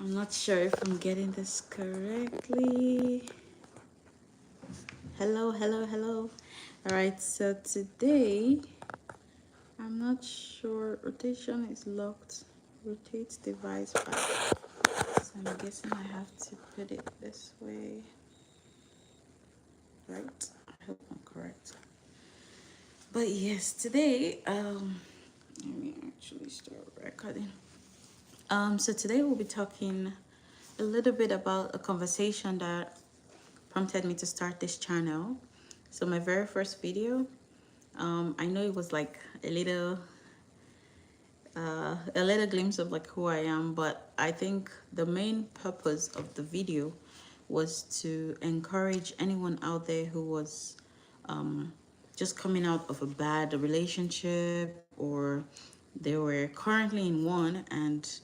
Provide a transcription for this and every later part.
I'm not sure if I'm getting this correctly. Hello, hello, hello. All right, so today, I'm not sure. Rotation is locked. Rotate device back. So I'm guessing I have to put it this way. Right? I hope I'm correct. But yes, today, let me actually start recording. So today we'll be talking a little bit about a conversation that prompted me to start this channel. So my very first video, I know it was like a little glimpse of like who I am, but I think the main purpose of the video was to encourage anyone out there who was just coming out of a bad relationship, or they were currently in one, and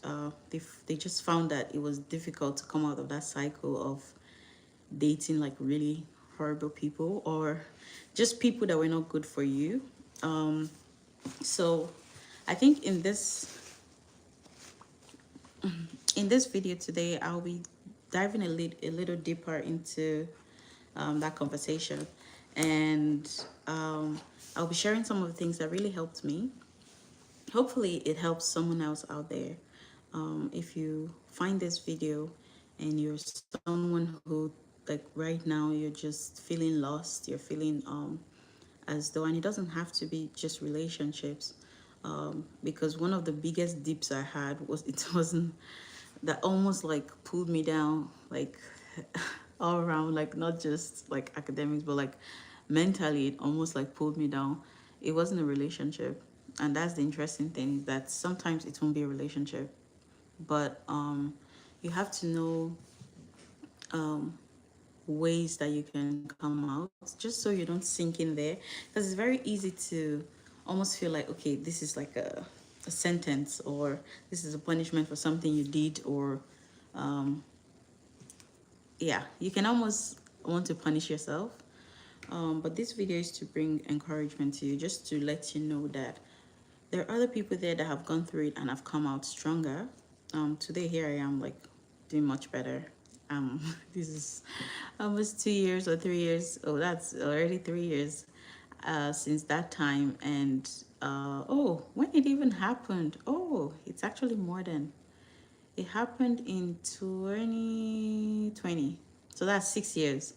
they just found that it was difficult to come out of that cycle of dating like really horrible people, or just people that were not good for you. So I think in this video today, I'll be diving a little deeper into that conversation, and I'll be sharing some of the things that really helped me. Hopefully it helps someone else out there. If you find this video and you're someone who, like, right now you're just feeling lost, you're feeling as though, and it doesn't have to be just relationships, because one of the biggest dips I had was, it wasn't, that almost like pulled me down, like all around, like not just like academics, but like mentally, it almost like pulled me down. It wasn't a relationship, and that's the interesting thing, that sometimes it won't be a relationship, but you have to know ways that you can come out, just so you don't sink in there, because it's very easy to almost feel like, okay, this is like a sentence, or this is a punishment for something you did, or yeah, you can almost want to punish yourself. But this video is to bring encouragement to you, just to let you know that there are other people there that have gone through it and have come out stronger. Today, here I am, like, doing much better. This is almost 2 years or 3 years. Oh, that's already 3 years since that time. And oh, when it even happened, oh, it's actually more than, it happened in 2020. So that's 6 years.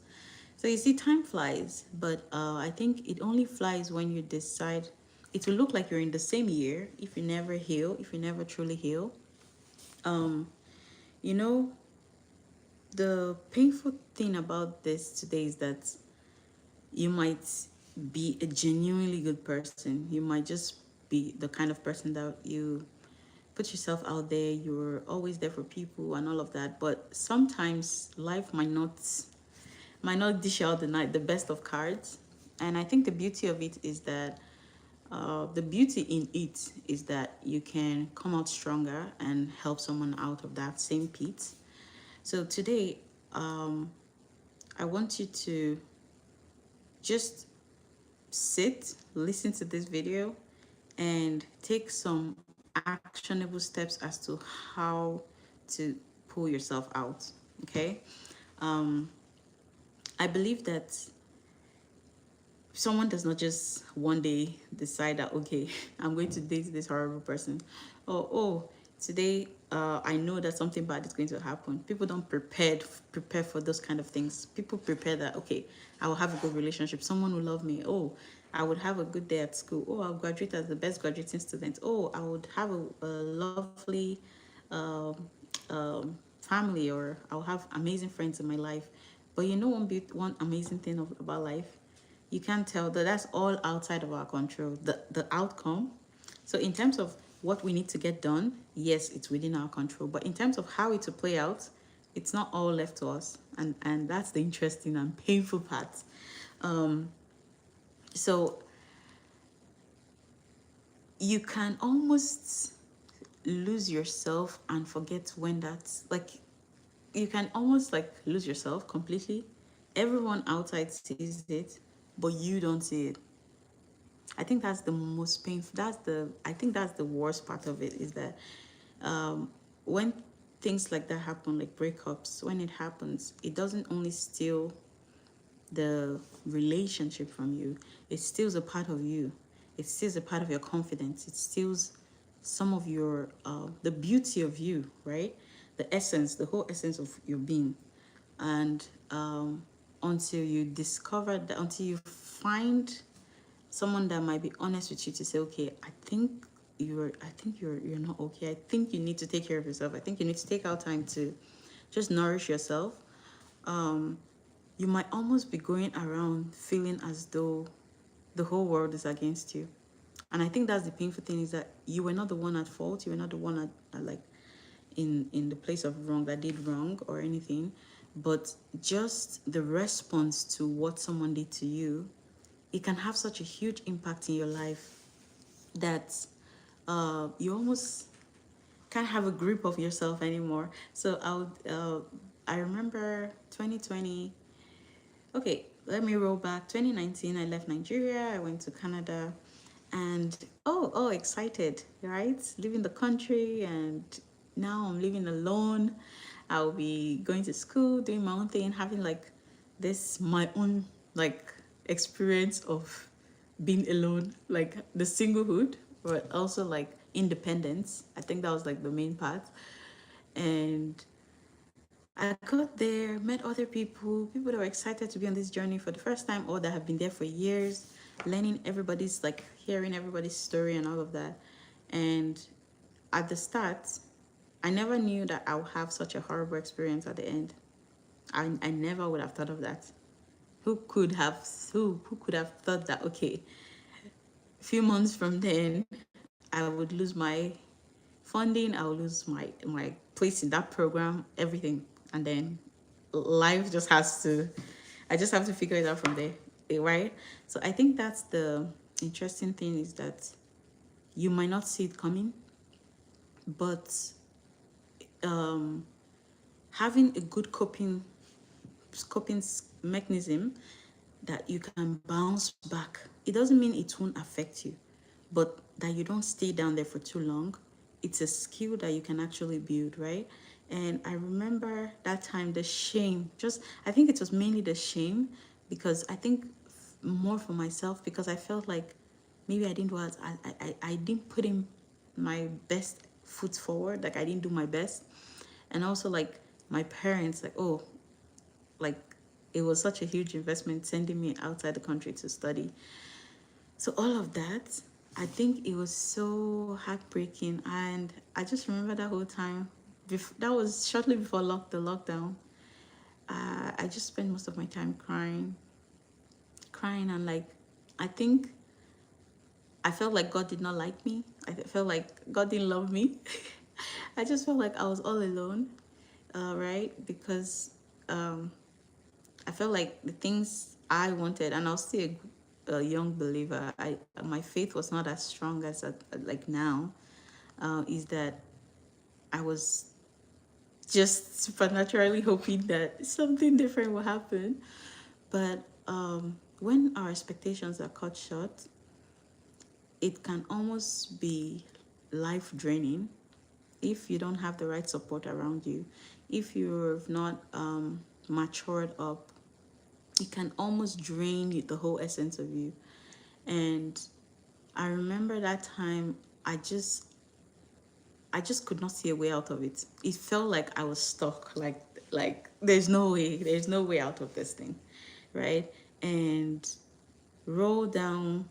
So you see, time flies, but I think it only flies when you decide. It will look like you're in the same year if you never heal, if you never truly heal. You know, the painful thing about this today is that you might be a genuinely good person. You might just be the kind of person that you put yourself out there, you're always there for people and all of that. But sometimes life might not dish out the best of cards. And I think the beauty of it is that the beauty in it is that you can come out stronger and help someone out of that same pit. So today, I want you to just sit, listen to this video, and take some actionable steps as to how to pull yourself out. Okay. I believe that someone does not just one day decide that, okay, I'm going to date this horrible person, or oh, today I know that something bad is going to happen. People don't prepare for those kind of things. People prepare that, okay, I will have a good relationship, someone will love me, oh, I would have a good day at school, oh, I'll graduate as the best graduating student, oh, I would have a lovely um, family, or I'll have amazing friends in my life. But you know, one amazing thing about life, you can't tell that that's all outside of our control, the outcome. So in terms of what we need to get done, yes, it's within our control, but in terms of how it will play out, it's not all left to us, and that's the interesting and painful part. So you can almost lose yourself and forget when that's like, you can almost like lose yourself completely. Everyone outside sees it, but you don't see it. I think that's the most painful. I think that's the worst part of it, is that when things like that happen, like breakups, when it happens, it doesn't only steal the relationship from you, it steals a part of you. It steals a part of your confidence. It steals some of your the beauty of you, right? The essence, the whole essence of your being. And until you discover that, until you find someone that might be honest with you to say, okay, I think you're not okay. I think you need to take care of yourself. I think you need to take out time to just nourish yourself. You might almost be going around feeling as though the whole world is against you. And I think that's the painful thing, is that you were not the one at fault. You were not the one at like in the place of wrong, that did wrong or anything. But just the response to what someone did to you, it can have such a huge impact in your life that you almost can't have a grip of yourself anymore. So I remember 2020. Okay, let me roll back. 2019, I left Nigeria. I went to Canada, and excited, right? Leaving the country, and now I'm living alone. I'll be going to school, doing my own thing, having like this my own like experience of being alone, like the singlehood, but also like independence. I think that was like the main part. And I got there, met other people that were excited to be on this journey for the first time, or that have been there for years, learning everybody's, like hearing everybody's story and all of that. And at the start, I never knew that I would have such a horrible experience at the end. I never would have thought of that. Who could have thought that, okay, a few months from then I would lose my funding, I'll lose my place in that program, everything. And then life just has to, I just have to figure it out from there, right? So I think that's the interesting thing, is that you might not see it coming, but having a good coping mechanism that you can bounce back. It doesn't mean it won't affect you, but that you don't stay down there for too long. It's a skill that you can actually build, right? And I remember that time, the shame, just, I think it was mainly the shame, because I think more for myself, because I felt like maybe I didn't do as I didn't put in my best foot forward, like I didn't do my best. And also like my parents, like, oh, like it was such a huge investment sending me outside the country to study. So all of that, I think it was so heartbreaking. And I just remember that whole time. That was shortly before the lockdown. I just spent most of my time crying, and like, I think I felt like God did not like me. I felt like God didn't love me. I just felt like I was all alone, right? Because I felt like the things I wanted, and I was still a young believer. My faith was not as strong as like now. Is that I was just supernaturally hoping that something different will happen. But when our expectations are cut short, it can almost be life draining if you don't have the right support around you. If you've not matured up, it can almost drain the whole essence of you. And I remember that time, I just could not see a way out of it. It felt like I was stuck, like there's no way out of this thing, right? And roll down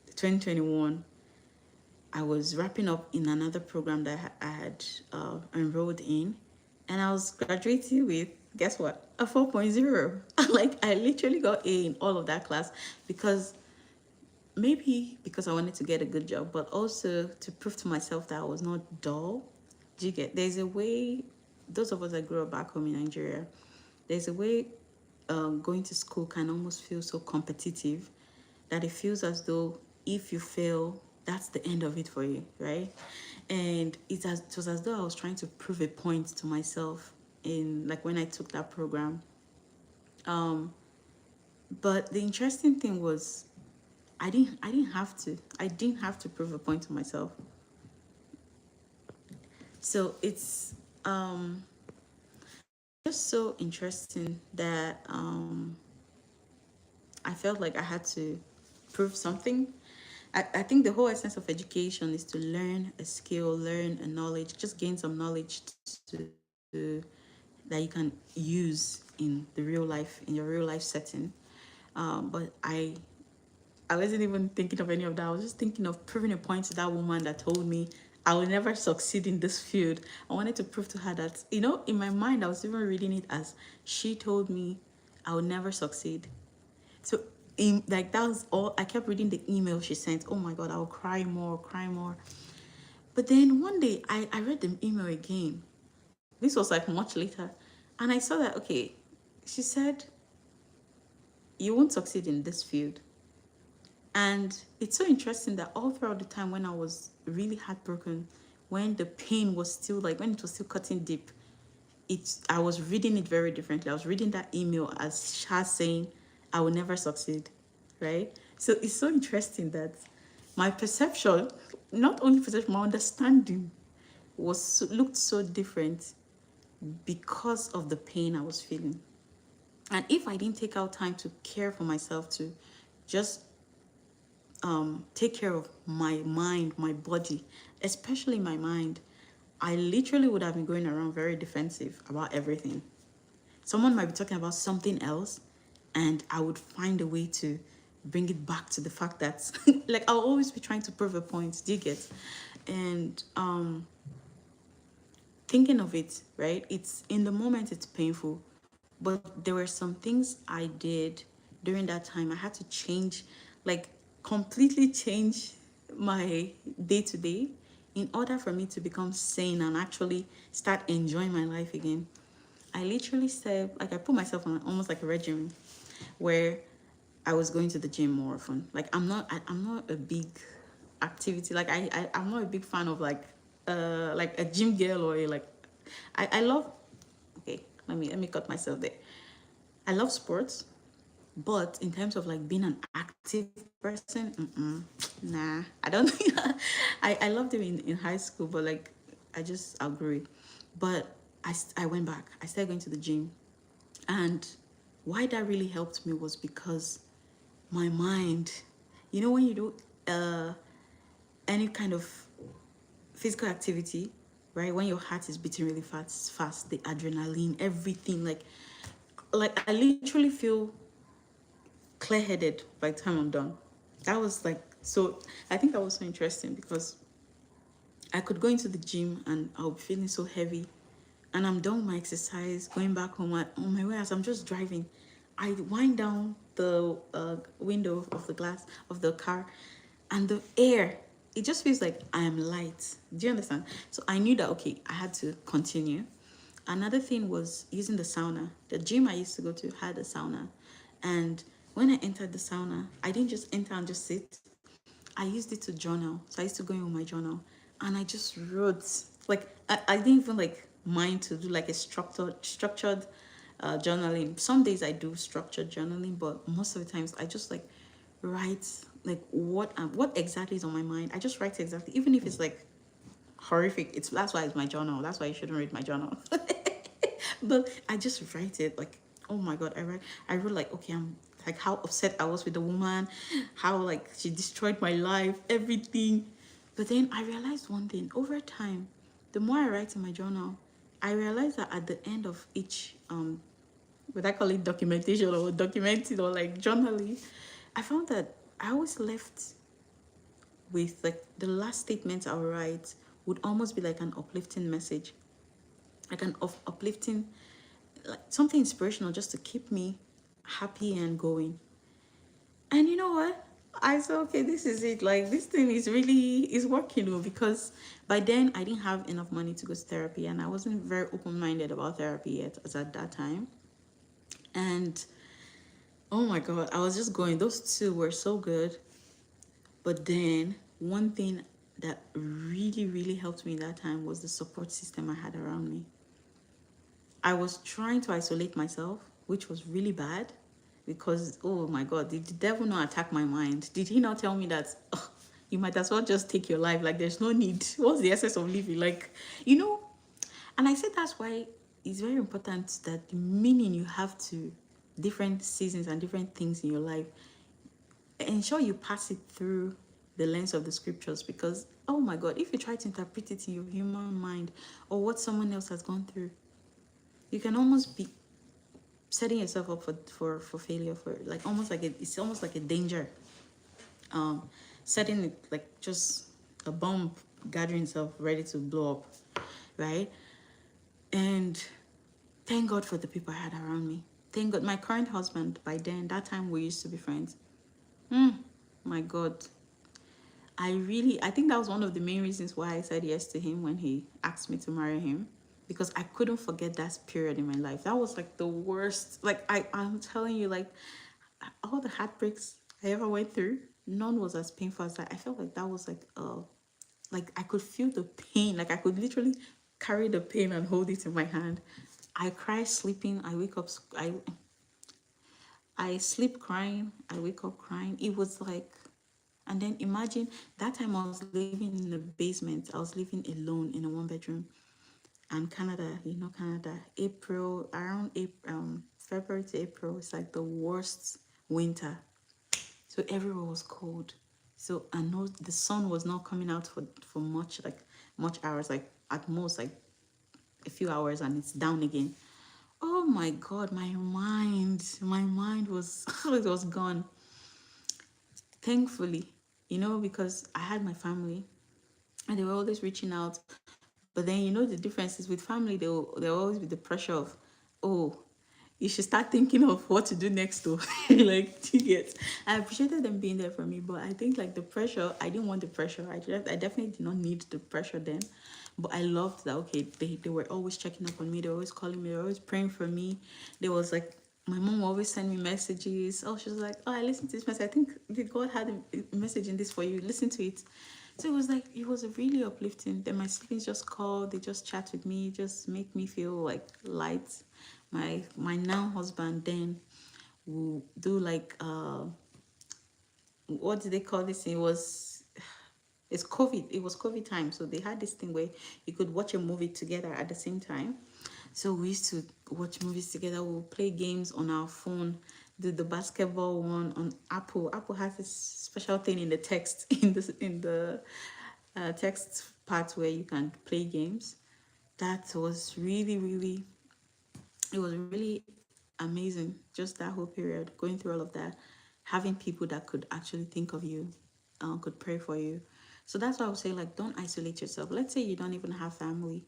2021, I was wrapping up in another program that I had enrolled in, and I was graduating with, guess what, a 4.0. Like I literally got A in all of that class, because maybe because I wanted to get a good job, but also to prove to myself that I was not dull. Do you get? There's a way, those of us that grew up back home in Nigeria, there's a way going to school can almost feel so competitive that it feels as though if you fail, that's the end of it for you, right? And it was as though I was trying to prove a point to myself in, like, when I took that program. But the interesting thing was, I didn't have to prove a point to myself. So um just so interesting that I felt like I had to prove something. I think the whole essence of education is to learn a skill, learn a knowledge, just gain some knowledge that you can use in the real life, in your real life setting. But I wasn't even thinking of any of that. I was just thinking of proving a point to that woman that told me I will never succeed in this field. I wanted to prove to her that, in my mind, I was even reading it as she told me I would never succeed. So, like, that was all. I kept reading the email she sent. Oh my God, I'll cry more, cry more. But then one day, I read the email again. This was like much later. And I saw that, okay, she said, you won't succeed in this field. And it's so interesting that all throughout the time when I was really heartbroken, when the pain was still like, when it was still cutting deep, I was reading it very differently. I was reading that email as her saying, I will never succeed, right? So it's so interesting that my perception, not only perception, my understanding looked so different because of the pain I was feeling. And if I didn't take out time to care for myself, to just take care of my mind, my body, especially my mind, I literally would have been going around very defensive about everything. Someone might be talking about something else, and I would find a way to bring it back to the fact that, like, I'll always be trying to prove a point. Do you get? And thinking of it, right? It's in the moment, it's painful, but there were some things I did during that time. I had to change, like, completely change my day to day in order for me to become sane and actually start enjoying my life again. I literally said, like, I put myself on almost like a regimen where I was going to the gym more often. Like, I'm not a big activity. Like, I'm not a big fan of like a gym girl or like, I love, okay, let me cut myself there. I love sports, but in terms of like being an active person, nah, I don't. I loved it in high school, but like I just outgrew it. But I went back. I started going to the gym, and why that really helped me was because my mind, when you do any kind of physical activity, right? When your heart is beating really fast, the adrenaline, everything, like I literally feel clear-headed by the time I'm done. That was like so. I think that was so interesting because I could go into the gym and I'll be feeling so heavy, and I'm done with my exercise, going back home on my way as I'm just driving. I wind down the window of the glass of the car, and the air, it just feels like I am light. Do you understand? So I knew that, okay, I had to continue. Another thing was using the sauna. The gym I used to go to had a sauna. And when I entered the sauna, I didn't just enter and just sit. I used it to journal. So I used to go in with my journal and I just wrote. Like, I didn't even like mind to do like a structured journaling. Some days I do structured journaling, but most of the times I just like write like what exactly is on my mind. I just write exactly, even if it's like horrific. That's why it's my journal. That's why you shouldn't read my journal. But I just write it like, oh my God, I wrote like, okay, I'm like how upset I was with the woman, how like she destroyed my life, everything. But then I realized one thing over time, the more I write in my journal, I realized that at the end of each what I call it documentation or documenting or like journaling, I found that I always left with like the last statement I'll write would almost be like an uplifting message, like an uplifting, like something inspirational just to keep me happy and going. And you know what? I said, okay, this is it. Like this thing is working because by then I didn't have enough money to go to therapy and I wasn't very open-minded about therapy yet as at that time. And oh my God, I was just going. Those two were so good. But then one thing that really, really helped me that time was the support system I had around me. I was trying to isolate myself, which was really bad because, oh my God, did the devil not attack my mind? Did he not tell me that, oh, you might as well just take your life? Like, there's no need. What's the essence of living? Like, you know, And I said that's why it's very important that the meaning you have to different seasons and different things in your life, ensure you pass it through the lens of the scriptures. Because oh my god, if you try to interpret it in your human mind or what someone else has gone through, you can almost be setting yourself up for failure, for like almost like it's almost like a danger, um setting it like just a bomb gathering itself ready to blow up, right? And thank God for the people I had around me. Thank God my current husband, by then that time we used to be friends. My god, I think that was one of the main reasons why I said yes to him when he asked me to marry him, because I couldn't forget that period in my life. That was like the worst. Like I'm telling you, like all the heartbreaks I ever went through, none was as painful as that. I felt like that was like I could feel the pain. Like I could literally carry the pain and hold it in my hand. I cry sleeping. I wake up. I sleep crying. I wake up crying. It was like, and then imagine that time I was living in the basement. I was living alone in a 1 bedroom. And Canada, Canada, April, around April, February to April, it's like the worst winter. So everywhere was cold. So I know the sun was not coming out for much hours, like at most like a few hours, and it's down again. Oh my god, my mind was it was gone. Thankfully, because I had my family and they were always reaching out. But then the difference is with family, they'll always be the pressure of, oh, you should start thinking of what to do next to like you get. I appreciated them being there for me, but I think like the pressure, I didn't want the pressure. I definitely did not need the pressure then. But I loved that, okay, they were always checking up on me, they were always calling me, they were always praying for me. There was like my mom would always send me messages. Oh, she was like, oh, I listened to this message. I think God had a message in this for you. Listen to it. So it was like, it was really uplifting. Then my siblings just call, they just chat with me, just make me feel like light. My now husband then will do like what do they call this? It's COVID. It was COVID time. So they had this thing where you could watch a movie together at the same time. So we used to watch movies together. We'll play games on our phone. The basketball one on Apple. Apple has this special thing in the text in the text part where you can play games. That was really, it was really amazing. Just that whole period, going through all of that, having people that could actually think of you, could pray for you. So that's why I would say, like, don't isolate yourself. Let's say you don't even have family.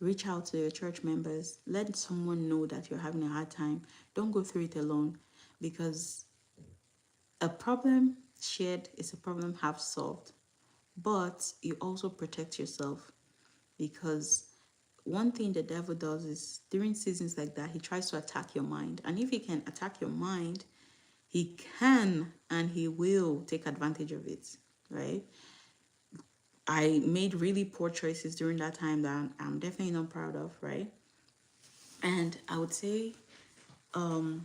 Reach out to your church members. Let someone know that you're having a hard time. Don't go through it alone, because a problem shared is a problem half solved. But you also protect yourself, because one thing the devil does is during seasons like that, he tries to attack your mind. And if he can attack your mind, he can and he will take advantage of it, right? I made really poor choices during that time that I'm definitely not proud of, right? And I would say, don't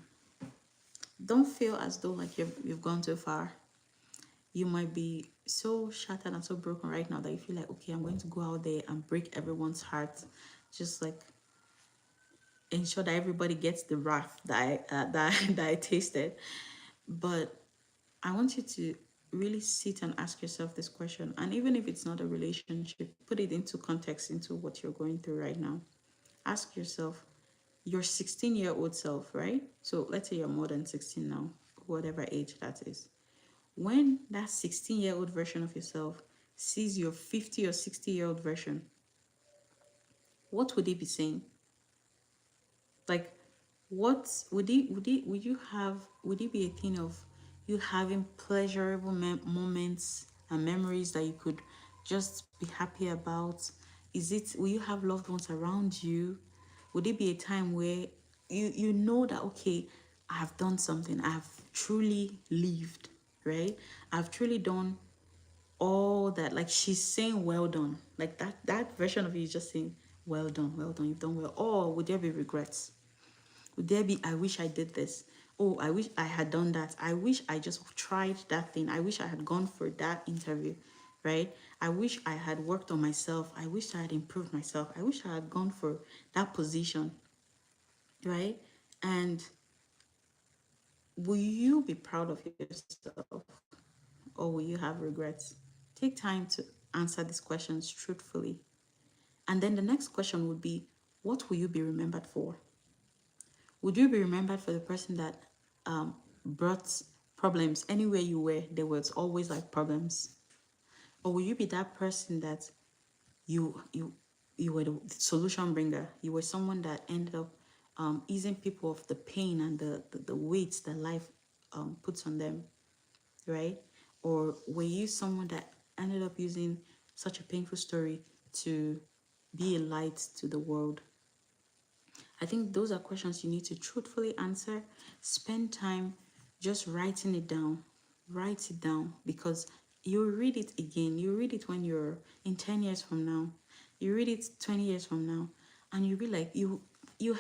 feel as though like you've gone too far. You might be so shattered and so broken right now that you feel like, okay, I'm going to go out there and break everyone's heart, just like ensure that everybody gets the wrath that that I tasted. But I want you to really sit and ask yourself this question. And even if it's not a relationship, put it into context into what you're going through right now. Ask yourself, your 16-year-old self, right? So let's say you're more than 16 now, whatever age that is. When that 16-year-old version of yourself sees your 50 or 60-year-old version, what would they be saying? Like, what would it be a thing of you having pleasurable moments and memories that you could just be happy about? Will you have loved ones around you? Would it be a time where you know that, okay, I have done something, I have truly lived, right? I've truly done all that. Like, she's saying well done, like that version of you is just saying well done, you've done well. Or would there be regrets? Would there be, I wish I did this? Oh, I wish I had done that. I wish I just tried that thing. I wish I had gone for that interview. right? I wish I had worked on myself. I wish I had improved myself. I wish I had gone for that position, right? And will you be proud of yourself or will you have regrets? Take time to answer these questions truthfully. And then the next question would be, what will you be remembered for? Would you be remembered for the person that brought problems anywhere you were? There was always like problems. Or will you be that person that you you you were the solution bringer? You were someone that ended up easing people of the pain and the weights that life puts on them, right? Or were you someone that ended up using such a painful story to be a light to the world? I think those are questions you need to truthfully answer. Spend time just writing it down. Write it down because you'll read it again. You read it when you're in 10 years from now. You read it 20 years from now. And you'll be like, you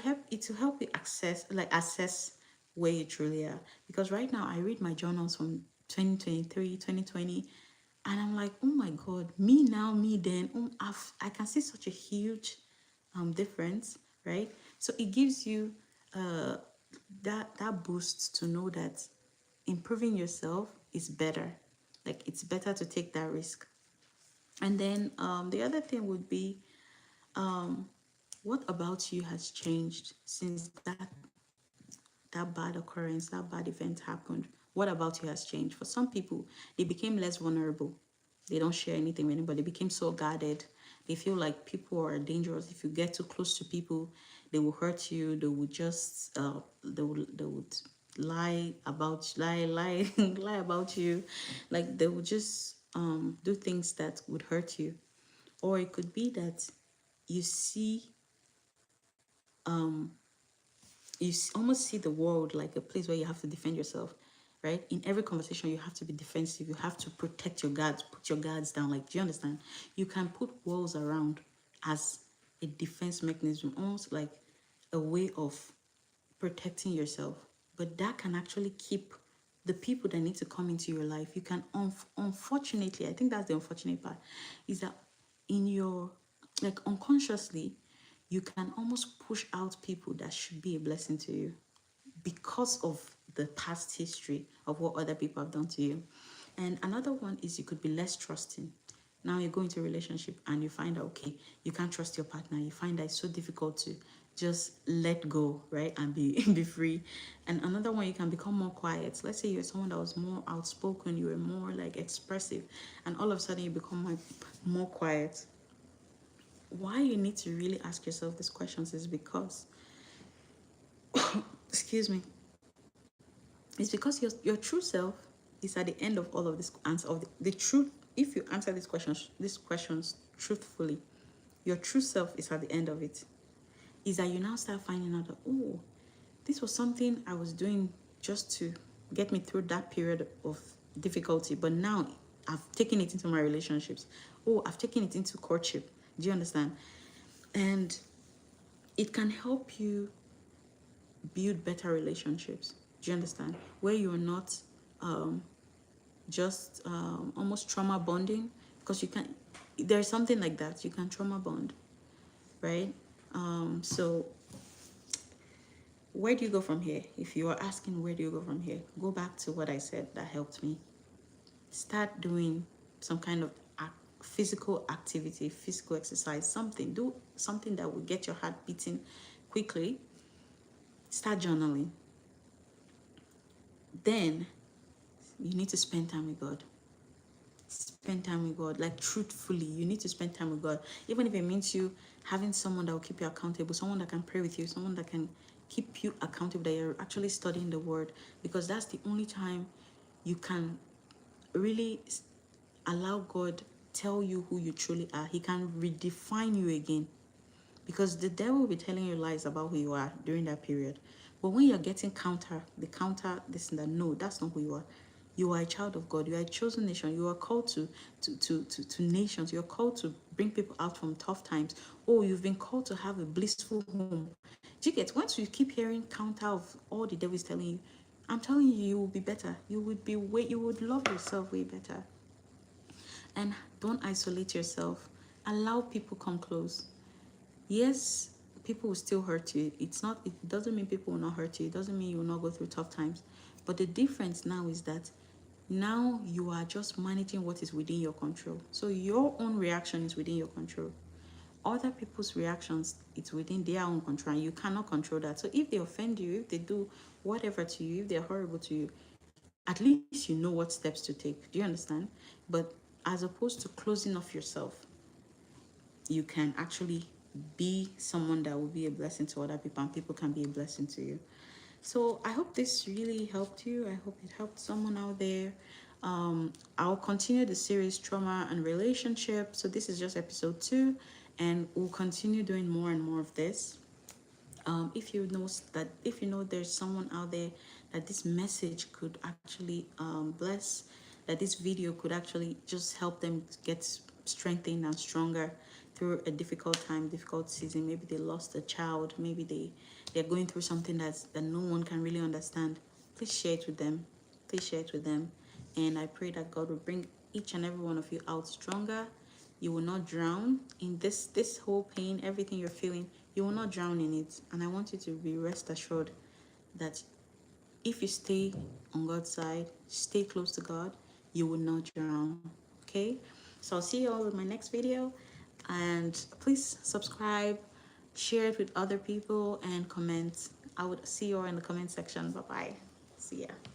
help it to help you assess where you truly are. Because right now I read my journals from 2023, 2020, and I'm like, oh my God, me now, me then. I can see such a huge difference, right? So it gives you uh, that boost to know that improving yourself is better. Like it's better to take that risk. And then the other thing would be, what about you has changed since that bad occurrence, that bad event happened? What about you has changed? For some people, they became less vulnerable. They don't share anything with anybody. They became so guarded. They feel like people are dangerous. If you get too close to people, they will hurt you. They will just they would lie lie about you. Like they would just do things that would hurt you. Or it could be that you see almost see the world like a place where you have to defend yourself, right? In every conversation you have to be defensive, you have to protect your guards, put your guards down. Like, do you understand? You can put walls around as a defense mechanism, almost like a way of protecting yourself. But that can actually keep the people that need to come into your life. You can unfortunately, I think that's the unfortunate part, is that in your, like, unconsciously, you can almost push out people that should be a blessing to you because of the past history of what other people have done to you. And another one is you could be less trusting. Now you go into a relationship and you find out, okay, you can't trust your partner. You find that it's so difficult to just let go, right? And be be free. And another one, you can become more quiet. Let's say you're someone that was more outspoken, you were more like expressive, and all of a sudden you become more quiet. Why you need to really ask yourself these questions is because, excuse me, it's because your true self is at the end of all of this answer of the truth. If you answer these questions truthfully, your true self is at the end of it. Is that you now start finding out that, oh, this was something I was doing just to get me through that period of difficulty, but now I've taken it into my relationships. Oh, I've taken it into courtship. Do you understand? And it can help you build better relationships. Do you understand? Where you're not just almost trauma bonding, because you can, there's something like that. You can trauma bond, right? So where do you go from here? If you are asking where do you go from here, go back to what I said that helped me. Start doing some kind of physical activity, physical exercise, something. Do something that will get your heart beating quickly. Start journaling. Then you need to spend time with God. Spend time with God, like truthfully. You need to spend time with God, even if it means you having someone that will keep you accountable, someone that can pray with you, someone that can keep you accountable, that you're actually studying the word, because that's the only time you can really allow God tell you who you truly are. He can redefine you again, because the devil will be telling you lies about who you are during that period. But when you're getting this and that, no, that's not who you are. You are a child of God. You are a chosen nation. You are called to nations. You're called to bring people out from tough times. Oh, you've been called to have a blissful home. Do you get? Once you keep hearing counter of all the devil is telling you, I'm telling you, you will be better. You would love yourself way better. And don't isolate yourself. Allow people come close. Yes, people will still hurt you. It doesn't mean people will not hurt you. It doesn't mean you will not go through tough times. But the difference now is that now you are just managing what is within your control. So your own reaction is within your control. Other people's reactions, it's within their own control, and you cannot control that. So if they offend you, if they do whatever to you, if they're horrible to you, at least you know what steps to take. Do you understand? But as opposed to closing off yourself, you can actually be someone that will be a blessing to other people, and people can be a blessing to you. So I hope this really helped you. I hope it helped someone out there. I'll continue the series Trauma and Relationship. So this is just episode 2, and we'll continue doing more and more of this. If you know there's someone out there that this message could actually bless, that this video could actually just help them get strengthened and stronger through a difficult time, difficult season. Maybe they lost a child, maybe they're going through something that no one can really understand. Please share it with them. Please share it with them. And I pray that God will bring each and every one of you out stronger. You will not drown in this whole pain, everything you're feeling. You will not drown in it. And I want you to be rest assured that if you stay on God's side, stay close to God, you will not drown. Okay? So I'll see you all in my next video. And please subscribe, share it with other people, and comment. I would see you all in the comment section. Bye bye. See ya.